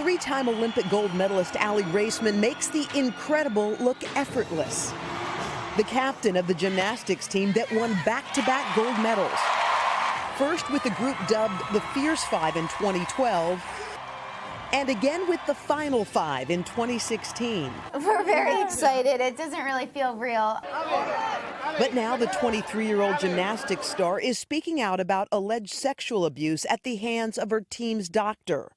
Three-time Olympic gold medalist Aly Raisman makes the incredible look effortless. The captain of the gymnastics team that won back-to-back gold medals. First with the group dubbed the Fierce Five in 2012, and again with the Final Five in 2016. We're very excited. It doesn't really feel real. But now the 23-year-old gymnastics star is speaking out about alleged sexual abuse at the hands of her team's doctor,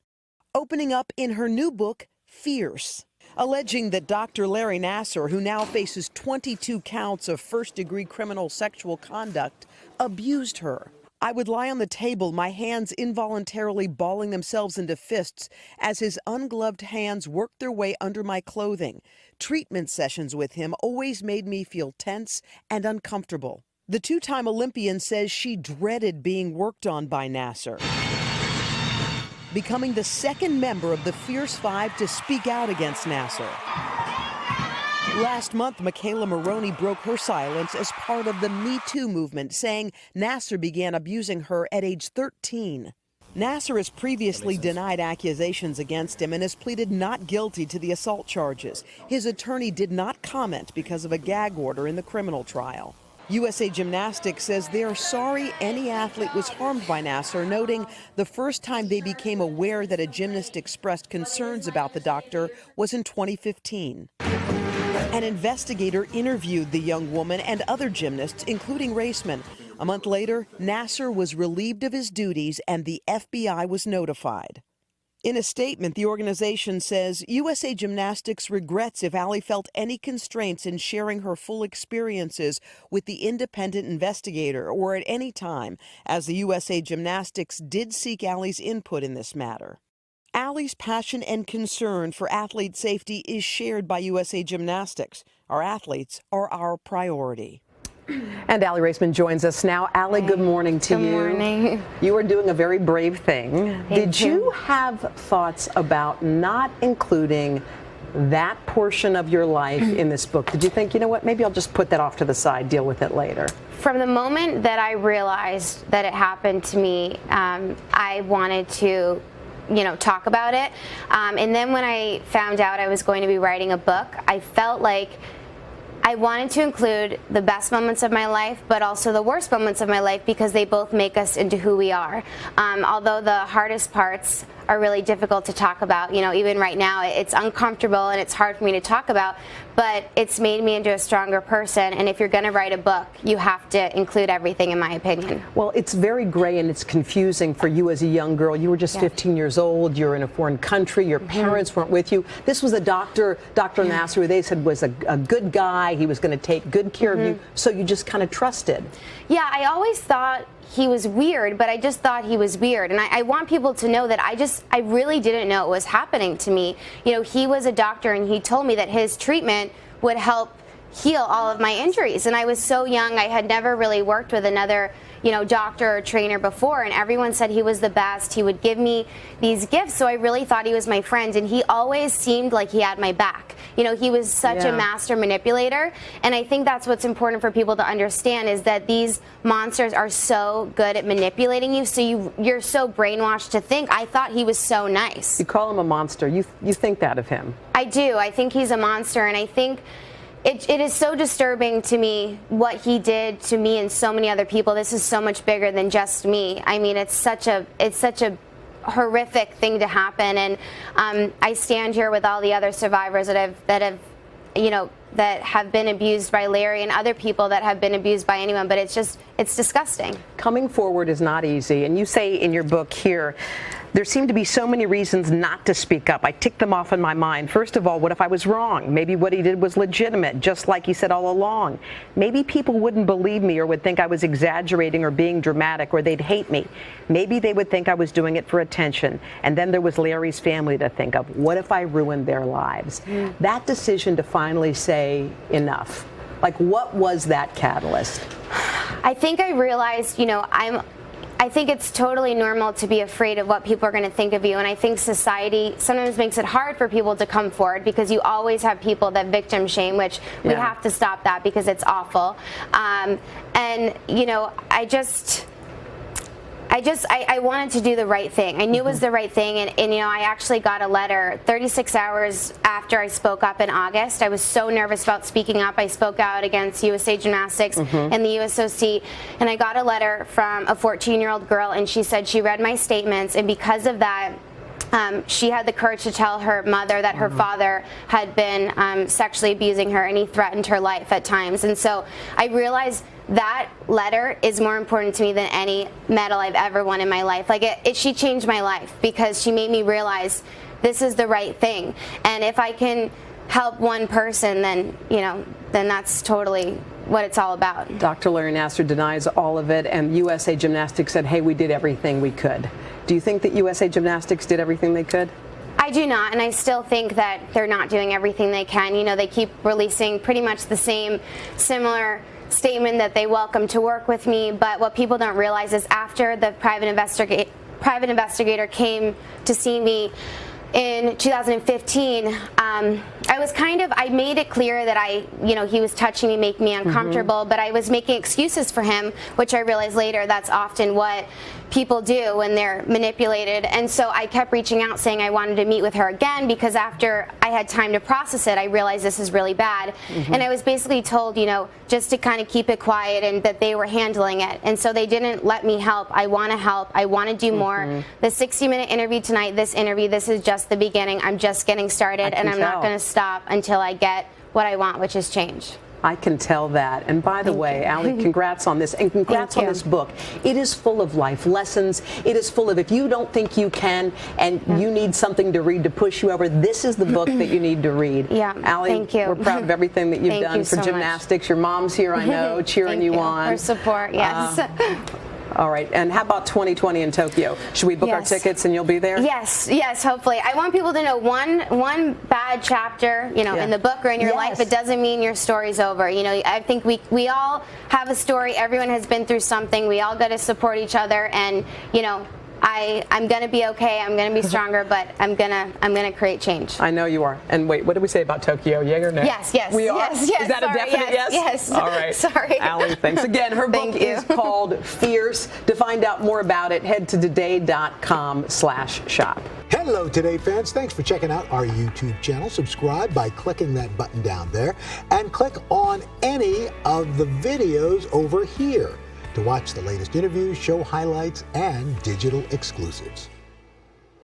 opening up in her new book, Fierce, alleging that Dr. Larry Nassar, who now faces 22 counts of first-degree criminal sexual conduct, abused her. I would lie on the table, my hands involuntarily balling themselves into fists as his ungloved hands worked their way under my clothing. Treatment sessions with him always made me feel tense and uncomfortable. The two-time Olympian says she dreaded being worked on by Nassar, becoming the second member of the Fierce Five to speak out against Nassar. Last month, Michaela Maroney broke her silence as part of the Me Too movement, saying Nassar began abusing her at age 13. Nassar has previously denied accusations against him and has pleaded not guilty to the assault charges. His attorney did not comment because of a gag order in the criminal trial. USA Gymnastics says they are sorry any athlete was harmed by Nassar, noting the first time they became aware that a gymnast expressed concerns about the doctor was in 2015. An investigator interviewed the young woman and other gymnasts, including Raisman. A month later, Nassar was relieved of his duties and the FBI was notified. In a statement, the organization says USA Gymnastics regrets if Aly felt any constraints in sharing her full experiences with the independent investigator or at any time, as the USA Gymnastics did seek Aly's input in this matter. Aly's passion and concern for athlete safety is shared by USA Gymnastics. Our athletes are our priority. And Aly Raisman joins us now. Aly, good morning to you. Good morning. You are doing a very brave thing. Thank you. You have thoughts about not including that portion of your life in this book? Did you think, you know what, maybe I'll just put that off to the side, deal with it later? From the moment that I realized that it happened to me, I wanted to talk about it. And then when I found out I was going to be writing a book, I felt like I wanted to include the best moments of my life, but also the worst moments of my life, because they both make us into who we are. Although the hardest parts are really difficult to talk about, even right now, it's uncomfortable and it's hard for me to talk about, but it's made me into a stronger person. And if you're going to write a book, you have to include everything, in my opinion. Well, it's very gray and it's confusing for you as a young girl. You were just 15 years old. You're in a foreign country. Your parents weren't with you. This was a Dr. Nassar, who they said was a good guy. He was going to take good care of you. So you just kind of trusted. Yeah, I always thought he was weird, but I just thought he was weird. And I want people to know that I really didn't know it was happening to me. He was a doctor and he told me that his treatment would help heal all of my injuries. And I was so young, I had never really worked with another doctor or trainer before, and everyone said he was the best. He would give me these gifts, so I really thought he was my friend, and he always seemed like he had my back. He was such a master manipulator, and I think that's what's important for people to understand, is that these monsters are so good at manipulating you, so you're so brainwashed to think. I thought he was so nice. You call him a monster. You think that of him? I do. I think he's a monster, and I think it is so disturbing to me what he did to me and so many other people. This is so much bigger than just me. I mean, it's such a horrific thing to happen, and I stand here with all the other survivors that have been abused by Larry and other people that have been abused by anyone, but it's disgusting. Coming forward is not easy, and you say in your book here, there seem to be so many reasons not to speak up. I ticked them off in my mind. First of all, what if I was wrong? Maybe what he did was legitimate, just like he said all along. Maybe people wouldn't believe me or would think I was exaggerating or being dramatic, or they'd hate me. Maybe they would think I was doing it for attention. And then there was Larry's family to think of. What if I ruined their lives? That decision to finally say enough. Like, what was that catalyst? I think I realized, I think it's totally normal to be afraid of what people are going to think of you, and I think society sometimes makes it hard for people to come forward, because you always have people that victim shame, which we have to stop that, because it's awful. And I I wanted to do the right thing. I knew it was the right thing, and you know, I actually got a letter 36 hours after I spoke up in August. I was so nervous about speaking up. I spoke out against USA Gymnastics and the USOC, and I got a letter from a 14-year-old girl, and she said she read my statements, and because of that, she had the courage to tell her mother that her father had been sexually abusing her, and he threatened her life at times. And so I realized that letter is more important to me than any medal I've ever won in my life. Like, she changed my life because she made me realize this is the right thing. And if I can help one person, then, you know, then that's totally what it's all about. Dr. Larry Nassar denies all of it, and USA Gymnastics said, hey, we did everything we could. Do you think that USA Gymnastics did everything they could? I do not, and I still think that they're not doing everything they can. You know, they keep releasing pretty much the same, similar statement that they welcome to work with me, but what people don't realize is after the private investigator came to see me in 2015, I made it clear that he was touching me, making me uncomfortable, but I was making excuses for him, which I realized later that's often what people do when they're manipulated. And so I kept reaching out saying I wanted to meet with her again, because after I had time to process it, I realized this is really bad. And I was basically told, you know, just to kind of keep it quiet and that they were handling it. And so they didn't let me help. I want to help. I want to do more. The 60-minute interview tonight, this is just the beginning. I'm just getting started, and I'm not going to stop until I get what I want, which is change. I can tell that. And by the way, Aly, congrats on this, and congrats on this book. It is full of life lessons. It is full of, if you don't think you can and you need something to read to push you over, this is the book that you need to read. Aly, thank you. We're proud of everything that you've done for gymnastics. Your mom's here, I know, cheering you on. For support, yes. All right, and how about 2020 in Tokyo? Should we book our tickets and you'll be there? Yes, hopefully. I want people to know one bad chapter, you know, in the book or in your life, it doesn't mean your story's over. You know, I think we all have a story. Everyone has been through something. We all got to support each other, and, you know, I'm gonna be okay. I'm gonna be stronger, but I'm gonna create change. I know you are. And wait, what did we say about Tokyo? Yay or nay? Yes. We are. Yes. Is that a definite yes? Yes. All right. Sorry. Aly, thanks again. Her book is called Fierce. To find out more about it, head to today.com/shop. Hello, Today fans. Thanks for checking out our YouTube channel. Subscribe by clicking that button down there, and click on any of the videos over here to watch the latest interviews, show highlights, and digital exclusives.